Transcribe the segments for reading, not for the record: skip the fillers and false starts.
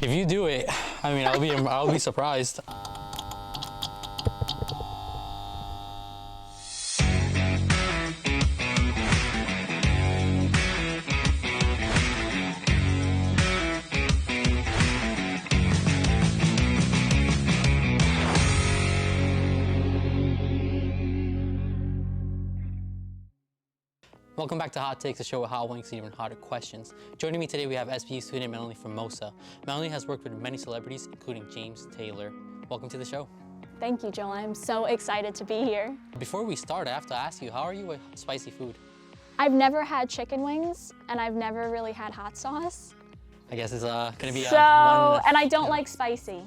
If you do it, I mean, I'll be surprised. Welcome back to Hot Takes, the show with hot wings and even hotter questions. Joining me today, we have SBU student Melanie Formosa. Melanie has worked with many celebrities, including James Taylor. Welcome to the show. Thank you, Joel. I'm so excited to be here. Before we start, I have to ask you, how are you with spicy food? I've never had chicken wings, and I've never really had hot sauce. I guess it's gonna be and I don't like spicy.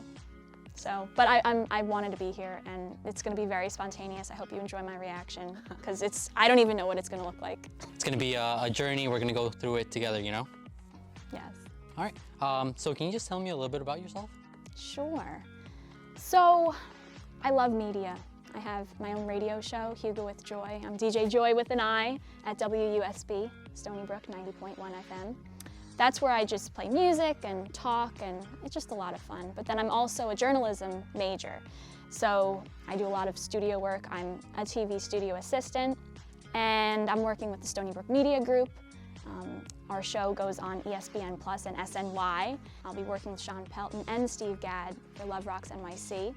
So, but I wanted to be here, and it's going to be very spontaneous. I hope you enjoy my reaction, because I don't even know what it's going to look like. It's going to be a journey. We're going to go through it together, you know? Yes. All right. So can you just tell me a little bit about yourself? Sure. So, I love media. I have my own radio show, Hugo with Joy. I'm DJ Joy with an I at WUSB, Stony Brook 90.1 FM. That's where I just play music and talk, and it's just a lot of fun. But then I'm also a journalism major. So I do a lot of studio work. I'm a TV studio assistant, and I'm working with the Stony Brook Media Group. Our show goes on ESPN Plus and SNY. I'll be working with Sean Pelton and Steve Gadd for Love Rocks NYC.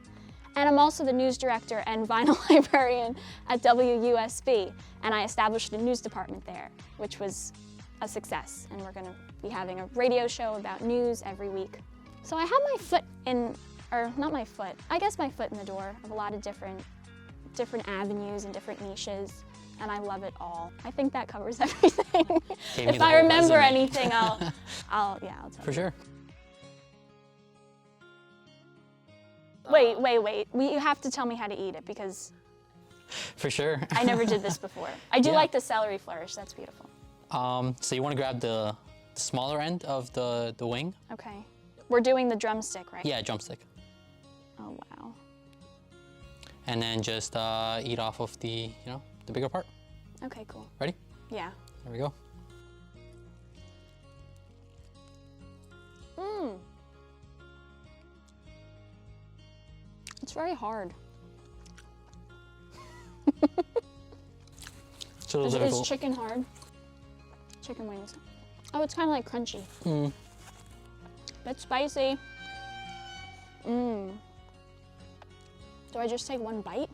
And I'm also the news director and vinyl librarian at WUSB. And I established a news department there, which was a success. And we're gonna be having a radio show about news every week. So I have my foot in, or not my foot, I guess my foot in the door of a lot of different avenues and different niches, and I love it all. I think that covers everything. If I remember anything, I'll tell you. For sure. Wait. You have to tell me how to eat it, because For sure. I never did this before. I do like the celery flourish, that's beautiful. So you want to grab the smaller end of the wing? Okay. We're doing the drumstick, right? Yeah, drumstick. Oh, wow. And then just eat off of the bigger part. Okay, cool. Ready? Yeah. There we go. It's very hard. It's a little difficult. Is chicken hard? Chicken wings. Oh, it's kind of like crunchy. Bit spicy. Do I just take one bite?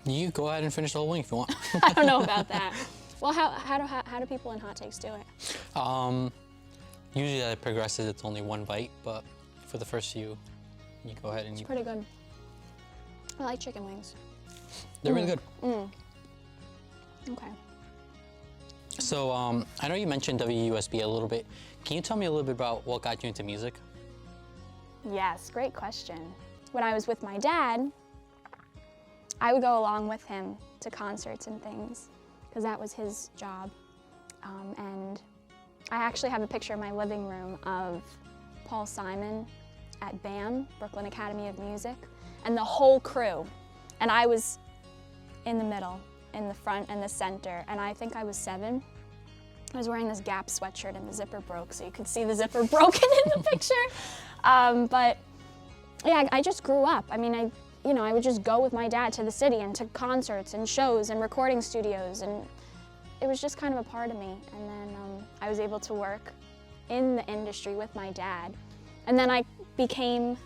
You go ahead and finish the whole wing if you want. I don't know about that. Well, how do people in Hot Takes do it? Usually that progresses, it's only one bite, but for the first few, you go ahead and It's pretty good. I like chicken wings. They're really good. Okay. So I know you mentioned WUSB a little bit. Can you tell me a little bit about what got you into music? Yes, great question. When I was with my dad, I would go along with him to concerts and things, because that was his job. And I actually have a picture in my living room of Paul Simon at BAM, Brooklyn Academy of Music, and the whole crew. And I was in the middle, in the front and the center, and I think I was 7. I was wearing this Gap sweatshirt and the zipper broke, so you could see the zipper broken in the picture. But yeah, I just grew up. I mean, I would just go with my dad to the city and to concerts and shows and recording studios, and it was just kind of a part of me. And then I was able to work in the industry with my dad. And then I became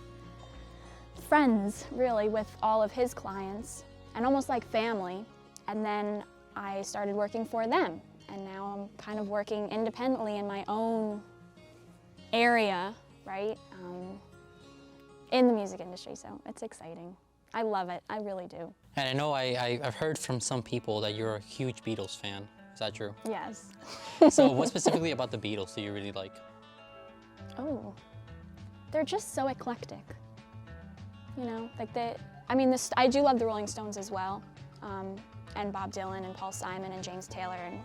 friends, really, with all of his clients, and almost like family. And then I started working for them. And now I'm kind of working independently in my own area, right, in the music industry, so it's exciting. I love it, I really do. And I know I've heard from some people that you're a huge Beatles fan. Is that true? Yes. So what specifically about the Beatles do you really like? Oh, they're just so eclectic. You know, like I do love the Rolling Stones as well. And Bob Dylan and Paul Simon and James Taylor, and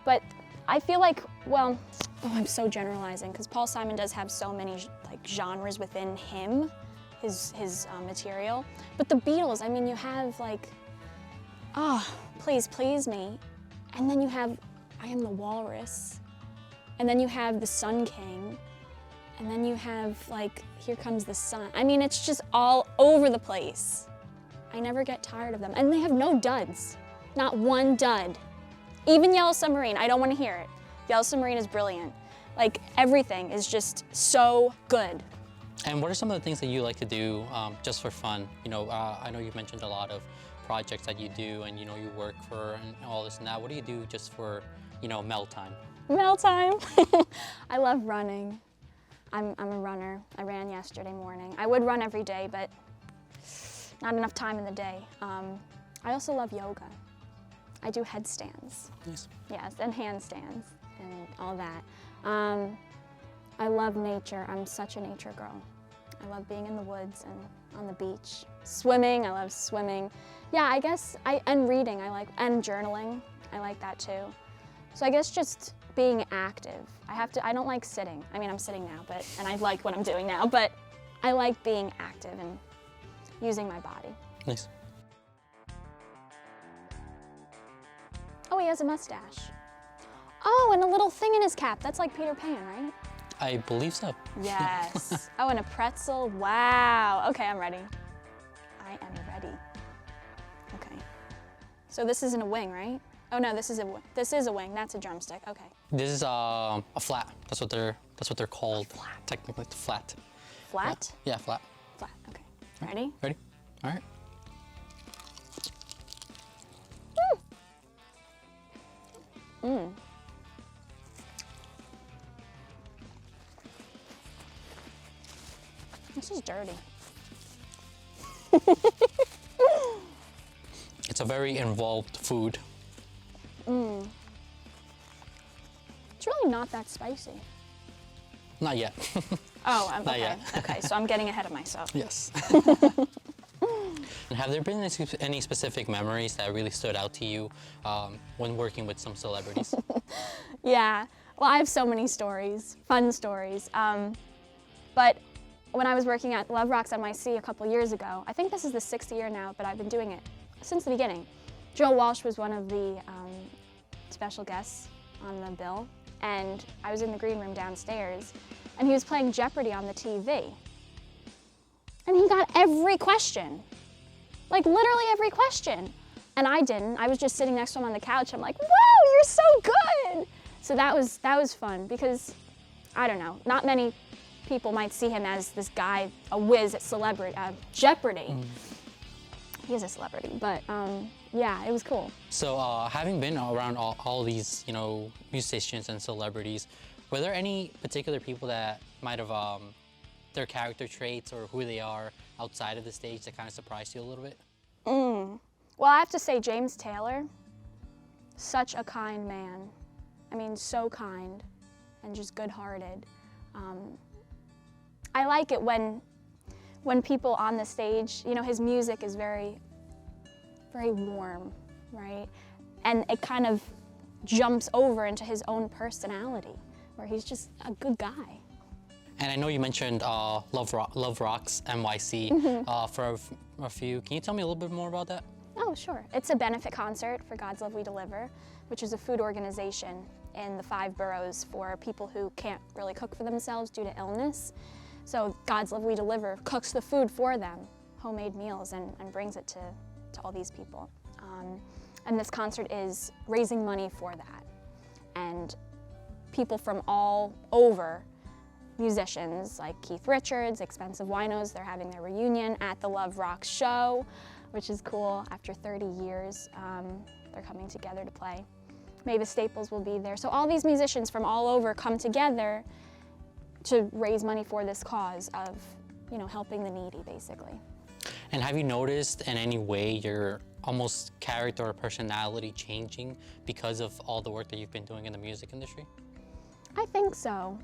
but I feel like, well, I'm so generalizing, because Paul Simon does have so many like genres within him, his material. But the Beatles, I mean, you have like, Please Please Me, and then you have I Am the Walrus, and then you have the Sun King, And then you have like, Here Comes the Sun. I mean, it's just all over the place. I never get tired of them. And they have no duds, not one dud. Even Yellow Submarine, I don't want to hear it. Yellow Submarine is brilliant. Like, everything is just so good. And what are some of the things that you like to do just for fun? You know, I know you've mentioned a lot of projects that you do and, you know, you work for and all this and that. What do you do just for, you know, Mel time? Mel time. I love running. I'm a runner. I ran yesterday morning. I would run every day, but not enough time in the day. I also love yoga. I do headstands. Nice. Yes, and handstands and all that. I love nature. I'm such a nature girl. I love being in the woods and on the beach. Swimming, I love swimming. Yeah, I guess, and reading, and journaling. I like that too. So I guess just being active. I don't like sitting. I mean, I'm sitting now, and I like what I'm doing now, but I like being active and using my body. Nice. Oh, he has a mustache. Oh, and a little thing in his cap. That's like Peter Pan, right? I believe so. Yes. Oh, and a pretzel. Wow. Okay, I'm ready. I am ready. Okay. So this isn't a wing, right? Oh no, this is a wing. That's a drumstick. Okay. This is a flat. That's what they're called. Technically, it's flat. Flat? Yeah, flat. Flat. Okay. Ready? Ready? All right. Mmm. This is dirty. It's a very involved food. Mmm. It's really not that spicy. Not yet. Oh, Not okay. yet. Okay, so I'm getting ahead of myself. Yes. And have there been any specific memories that really stood out to you when working with some celebrities? Yeah. Well, I have so many stories, fun stories. But when I was working at Love Rocks NYC a couple years ago, I think this is the 6th year now, but I've been doing it since the beginning. Joe Walsh was one of the special guests on the bill, and I was in the green room downstairs, and he was playing Jeopardy on the TV. And he got every question, like literally every question. And I didn't. I was just sitting next to him on the couch. I'm like, whoa, you're so good. So that was fun because, I don't know, not many people might see him as this guy, a whiz at Jeopardy. He is a celebrity, but yeah, it was cool. So having been around all these, you know, musicians and celebrities, were there any particular people that might have their character traits or who they are outside of the stage that kind of surprised you a little bit? Well, I have to say James Taylor, such a kind man. I mean, so kind and just good-hearted. I like it when people on the stage, you know, his music is very, very warm, right? And it kind of jumps over into his own personality, where he's just a good guy. And I know you mentioned Love Rocks NYC for a few. Can you tell me a little bit more about that? Oh, sure. It's a benefit concert for God's Love We Deliver, which is a food organization in the 5 boroughs for people who can't really cook for themselves due to illness. So God's Love We Deliver cooks the food for them, homemade meals, and brings it to all these people. And this concert is raising money for that. And people from all over, musicians like Keith Richards, Expensive Winos, they're having their reunion at the Love Rocks show, which is cool. After 30 years, they're coming together to play. Mavis Staples will be there. So all these musicians from all over come together to raise money for this cause of, you know, helping the needy, basically. And have you noticed in any way your almost character or personality changing because of all the work that you've been doing in the music industry? I think so.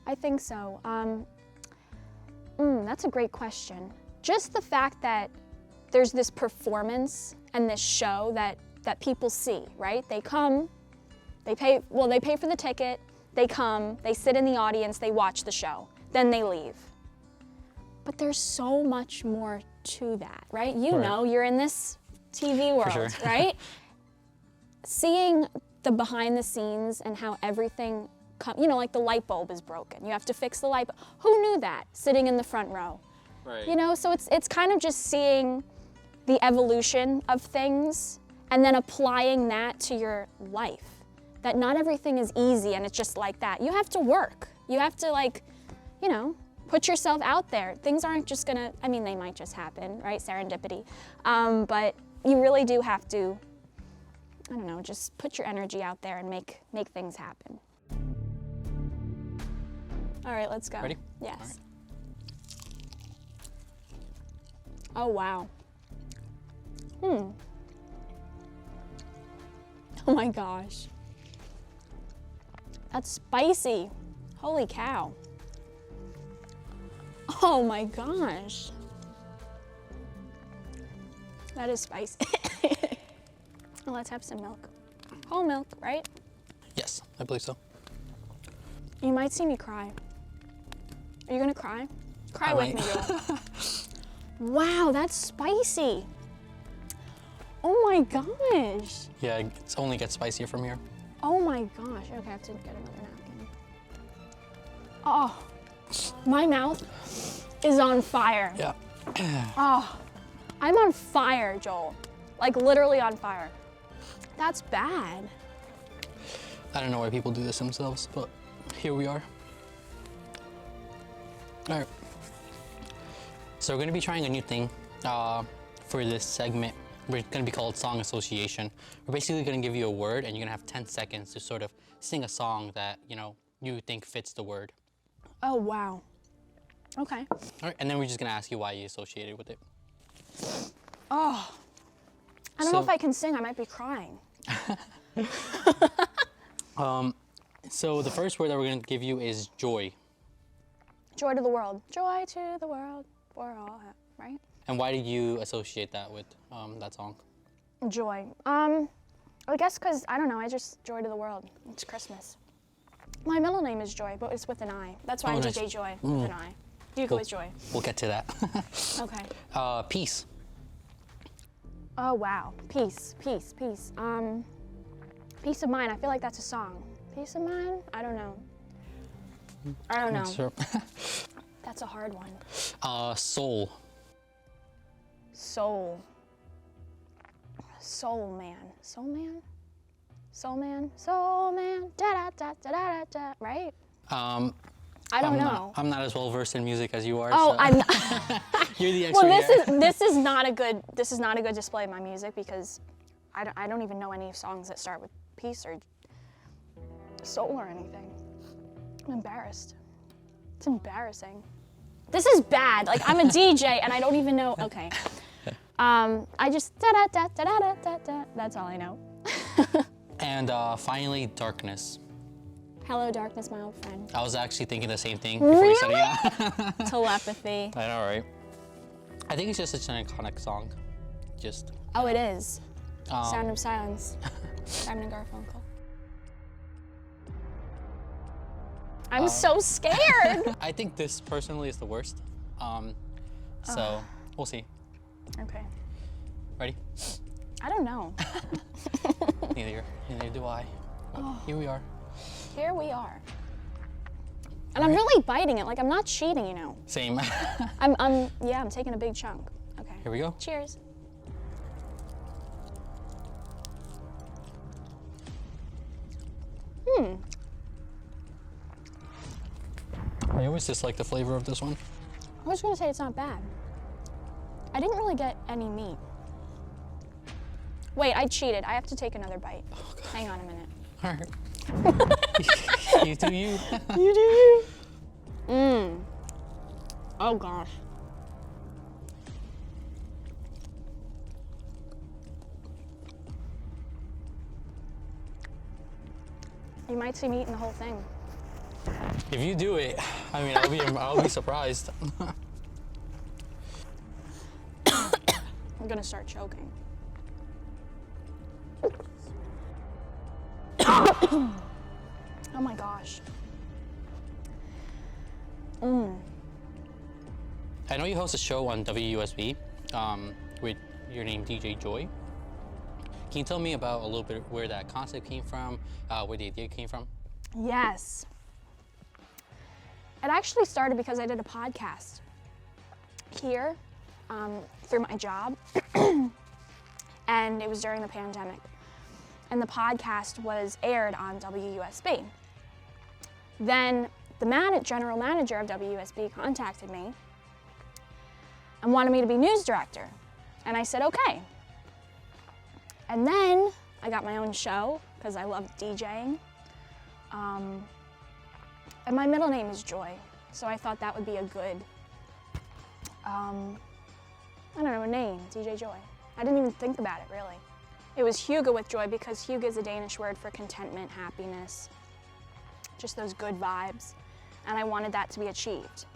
I think so. That's a great question. Just the fact that there's this performance and this show that people see, right? They come, they pay for the ticket, they come, they sit in the audience, they watch the show, then they leave. But there's so much more to that, right? You know, you're in this TV world, right? Seeing the behind the scenes and how everything you know, like the light bulb is broken. You have to fix the light bulb. Who knew that sitting in the front row? Right. You know, so it's kind of just seeing the evolution of things and then applying that to your life. That not everything is easy and it's just like that. You have to work. You have to, like, you know, put yourself out there. Things aren't just gonna, I mean, they might just happen, right? Serendipity. But you really do have to, I don't know, just put your energy out there and make things happen. All right, let's go. Ready? Yes. All right. Oh, wow. Oh my gosh. That's spicy. Holy cow. Oh my gosh. That is spicy. Well, let's have some milk. Whole milk, right? Yes, I believe so. You might see me cry. Are you gonna cry? Cry with me, Joel. Wow, that's spicy. Oh my gosh. Yeah, it only gets spicier from here. Oh my gosh. Okay, I have to get another napkin. Oh, my mouth is on fire. Yeah. Oh, I'm on fire, Joel. Like literally on fire. That's bad. I don't know why people do this themselves, but here we are. All right. So we're gonna be trying a new thing for this segment. We're gonna be called Song Association. We're basically gonna give you a word and you're gonna have 10 seconds to sort of sing a song that, you know, you think fits the word. Oh, wow. Okay. All right, and then we're just gonna ask you why you associated with it. Oh, I don't know if I can sing. I might be crying. So the first word that we're gonna give you is joy. Joy to the world. Joy to the world. We're all happy, right? And why did you associate that with that song? Joy. I guess because, I don't know, I just joy to the world. It's Christmas. My middle name is Joy, but it's with an I. That's why Oh, I'm nice. DJ Joy with an I. You go with Joy. We'll get to that. Okay. Peace. Oh, wow. Peace, peace, peace. Peace of mind. I feel like that's a song. Peace of mind? I don't know. I don't know. Sure. That's a hard one. Soul. Soul. Soul man. Soul man? Soul man. Soul man. Da da da da da da. Right? I don't know. I'm not as well versed in music as you are. Oh, so. I'm not. You're the expert. Well, this is not a good display of my music because I don't even know any songs that start with peace or soul or anything. I'm embarrassed. It's embarrassing. This is bad. Like, I'm a DJ and I don't even know. Okay. I just da da da da da da da. That's all I know. And finally, darkness. Hello, darkness, my old friend. I was actually thinking the same thing before you said it. Yeah. Telepathy. I know, right? I think it's just such an iconic song. Just. Oh, it is. Sound of Silence. Simon and Garfunkel. I'm so scared. I think this personally is the worst. So we'll see. Okay. Ready? I don't know. Neither do I. But here we are. Here we are. And I'm really biting it. Like, I'm not cheating, you know. Same. I'm taking a big chunk. Okay. Here we go. Cheers. I always dislike the flavor of this one. I was gonna say it's not bad. I didn't really get any meat. Wait, I cheated. I have to take another bite. Oh, Hang on a minute. All right. You do you. You do you. Mmm. Oh gosh. You might see me eating the whole thing. If you do it, I mean, I'll be surprised. I'm gonna start choking. Oh my gosh. I know you host a show on WUSB with your name DJ Joy. Can you tell me about a little bit where that concept came from, where the idea came from? Yes. It actually started because I did a podcast here through my job, and it was during the pandemic. And the podcast was aired on WUSB. Then the general manager of WUSB contacted me and wanted me to be news director. And I said, okay. And then I got my own show because I love DJing. And my middle name is Joy, so I thought that would be a good, I don't know, a name, DJ Joy. I didn't even think about it, really. It was Hygge with joy because Hygge is a Danish word for contentment, happiness, just those good vibes. And I wanted that to be achieved,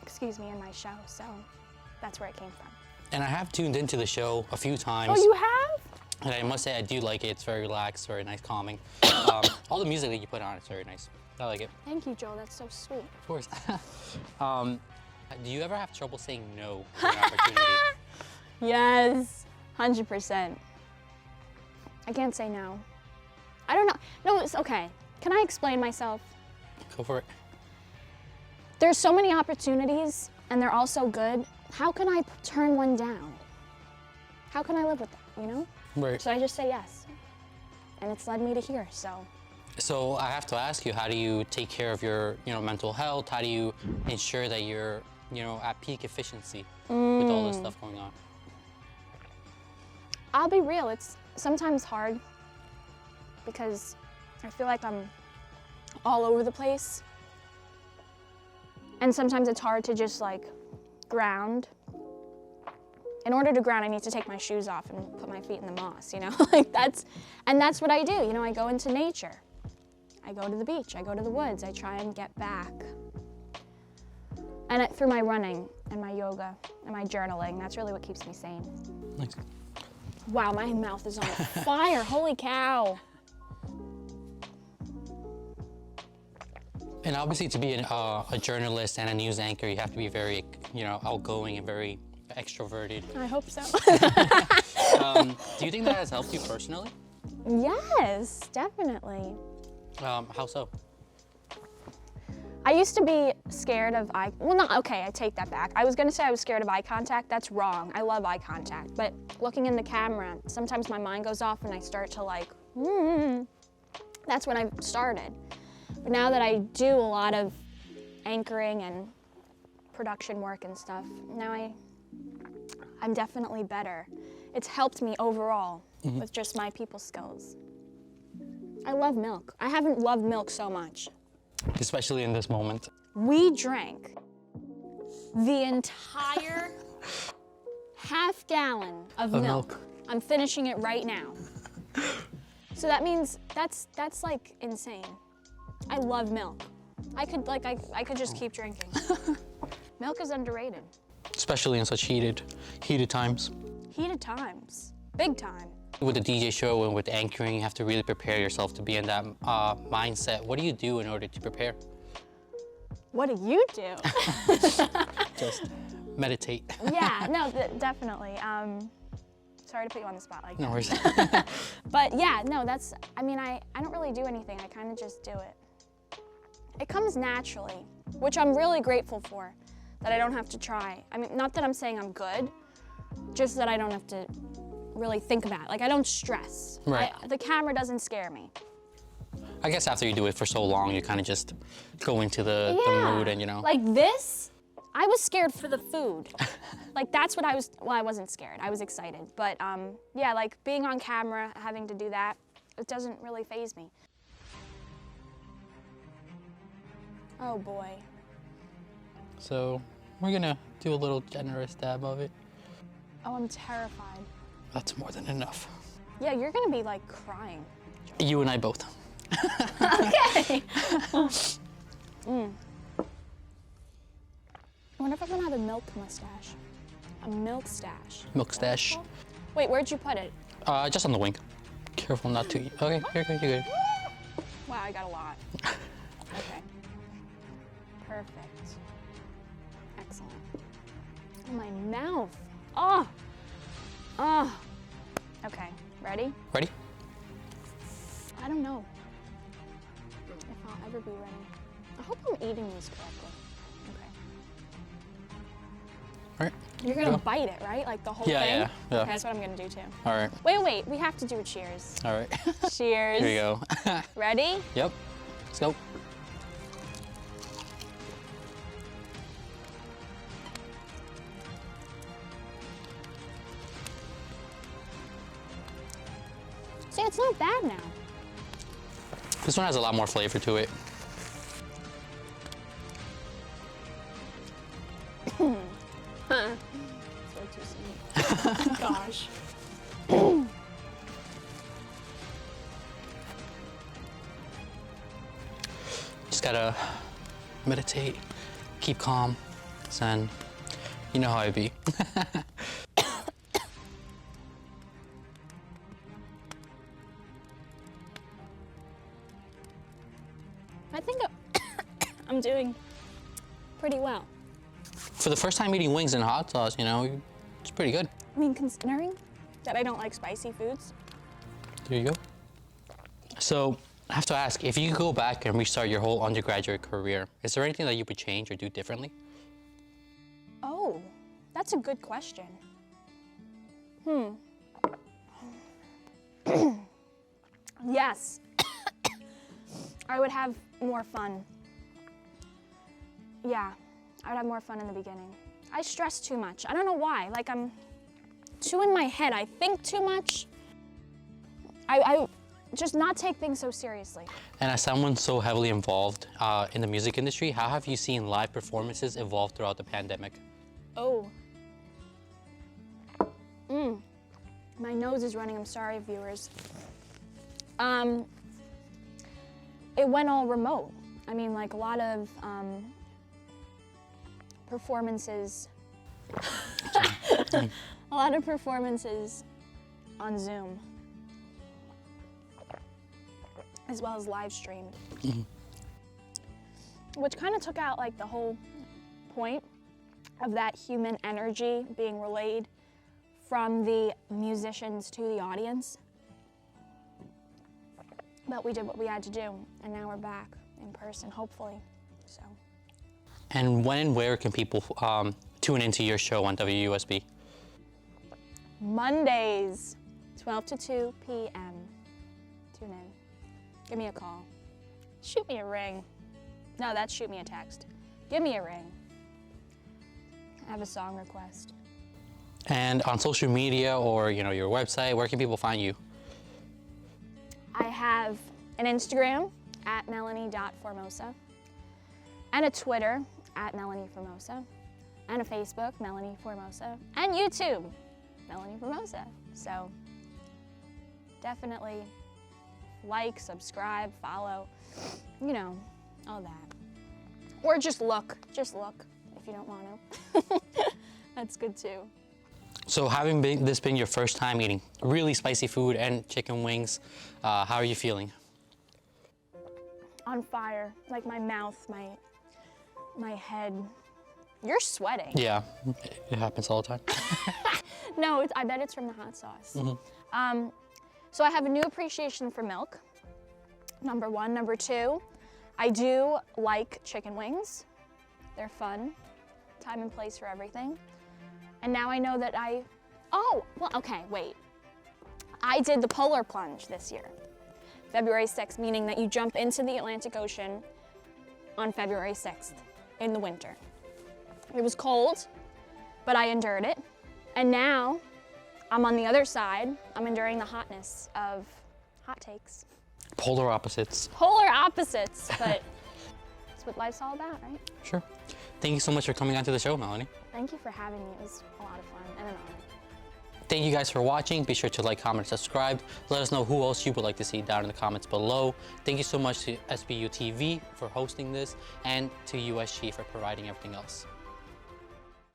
excuse me, in my show, so that's where it came from. And I have tuned into the show a few times. Oh, you have? And I must say, I do like it. It's very relaxed, very nice, calming. All the music that you put on, it's very nice. I like it. Thank you, Joel. That's so sweet. Of course. Do you ever have trouble saying no to an opportunity? Yes, 100%. I can't say no. I don't know. No, it's okay. Can I explain myself? Go for it. There's so many opportunities, and they're all so good. How can I turn one down? How can I live with that, you know? Right. So I just say yes. And it's led me to here, so. So I have to ask you, how do you take care of your, mental health? How do you ensure that you're, at peak efficiency with all this stuff going on? I'll be real, it's sometimes hard because I feel like I'm all over the place. And sometimes it's hard to just like ground. In order to ground, I need to take my shoes off and put my feet in the moss, like that's what I do. I go into nature. I go to the beach, I go to the woods, I try and get back. And through my running and my yoga and my journaling, that's really what keeps me sane. Nice. Wow, my mouth is on fire, holy cow. And obviously to be a journalist and a news anchor, you have to be very, outgoing and very extroverted. I hope so. Do you think that has helped you personally? Yes, definitely. How so? I used to be scared of I take that back. I was gonna say I was scared of eye contact. That's wrong. I love eye contact. But looking in the camera, sometimes my mind goes off and I start to that's when I started. But now that I do a lot of anchoring and production work and stuff, now I'm definitely better. It's helped me overall with just my people skills. I love milk. I haven't loved milk so much. Especially in this moment. We drank the entire half gallon of milk. I'm finishing it right now. So that means that's like insane. I love milk. I could just keep drinking. Milk is underrated. Especially in such heated times. Heated times, big time. With the DJ show and with anchoring, you have to really prepare yourself to be in that mindset. What do you do in order to prepare? What do you do? Just meditate. Yeah, no, definitely. Sorry to put you on the spot like that. No worries. But yeah, no, I don't really do anything. I kind of just do it. It comes naturally, which I'm really grateful for, that I don't have to try. I mean, not that I'm saying I'm good, just that I don't have to really think about it. Like, I don't stress. Right. The camera doesn't scare me. I guess after you do it for so long, you kind of just go into the mood and, Like this, I was scared for the food. Like, that's what I wasn't scared. I was excited. But, yeah, like, being on camera, having to do that, it doesn't really faze me. Oh, boy. So, we're gonna do a little generous dab of it. Oh, I'm terrified. That's more than enough. Yeah, you're gonna be, like, crying. You and I both. Okay. I wonder if I'm gonna have a milk mustache. A milk stash. Milk stash. Wait, where'd you put it? Just on the wing. Careful not to. Okay, you're good, you're good. Wow, I got a lot. Okay. Perfect. Excellent. Oh, my mouth. Oh. Oh. Okay, ready? Ready? I don't know. I hope I'm eating these correctly. Okay. All right. You're gonna bite it, right? Like the whole thing? Yeah. Okay, that's what I'm gonna do too. All right. Wait, we have to do a cheers. All right. Cheers. Here you go. Ready? Yep. Let's go. See, it's not bad now. This one has a lot more flavor to it. It's way too sweet. Gosh. Just gotta meditate, keep calm, zen. You know how I be. I think I'm doing pretty well. For the first time eating wings and hot sauce, you know, it's pretty good. I mean, considering that I don't like spicy foods. There you go. So, I have to ask, if you could go back and restart your whole undergraduate career, is there anything that you would change or do differently? Oh, that's a good question. Yes. I would have more fun. Yeah, I would have more fun in the beginning. I stress too much. I don't know why. Like, I'm too in my head. I think too much. I just not take things so seriously. And as someone so heavily involved in the music industry, how have you seen live performances evolve throughout the pandemic? Oh. My nose is running. I'm sorry, viewers. It went all remote. I mean, like a lot of performances. A lot of performances on Zoom, as well as live streamed, which kind of took out like the whole point of that human energy being relayed from the musicians to the audience. But we did what we had to do, and now we're back in person, hopefully. So. And when and where can people tune into your show on WUSB? Mondays, 12 to 2 p.m. Tune in. Give me a call. Shoot me a ring. No, that's shoot me a text. Give me a ring. I have a song request. And on social media or, you know, your website, where can people find you? I have an Instagram at melanie.formosa, and a Twitter at Melanie Formosa, and a Facebook, Melanie Formosa, and YouTube, Melanie Formosa. So definitely like, subscribe, follow, you know, all that. Or just look if you don't want to. That's good too. So having this been your first time eating really spicy food and chicken wings, how are you feeling? On fire, like my mouth, my head. You're sweating. Yeah, it happens all the time. No, I bet it's from the hot sauce. So I have a new appreciation for milk, number one. Number two, I do like chicken wings. They're fun, time and place for everything. And now I know that I did the polar plunge this year, February 6th, meaning that you jump into the Atlantic Ocean on February 6th in the winter. It was cold, but I endured it. And now I'm on the other side. I'm enduring the hotness of hot takes. Polar opposites. Polar opposites, but that's what life's all about, right? Sure. Thank you so much for coming onto the show, Melanie. Thank you for having me. It was a lot of fun and an honor. Thank you guys for watching. Be sure to like, comment, subscribe. Let us know who else you would like to see down in the comments below. Thank you so much to SBU-TV for hosting this and to USG for providing everything else.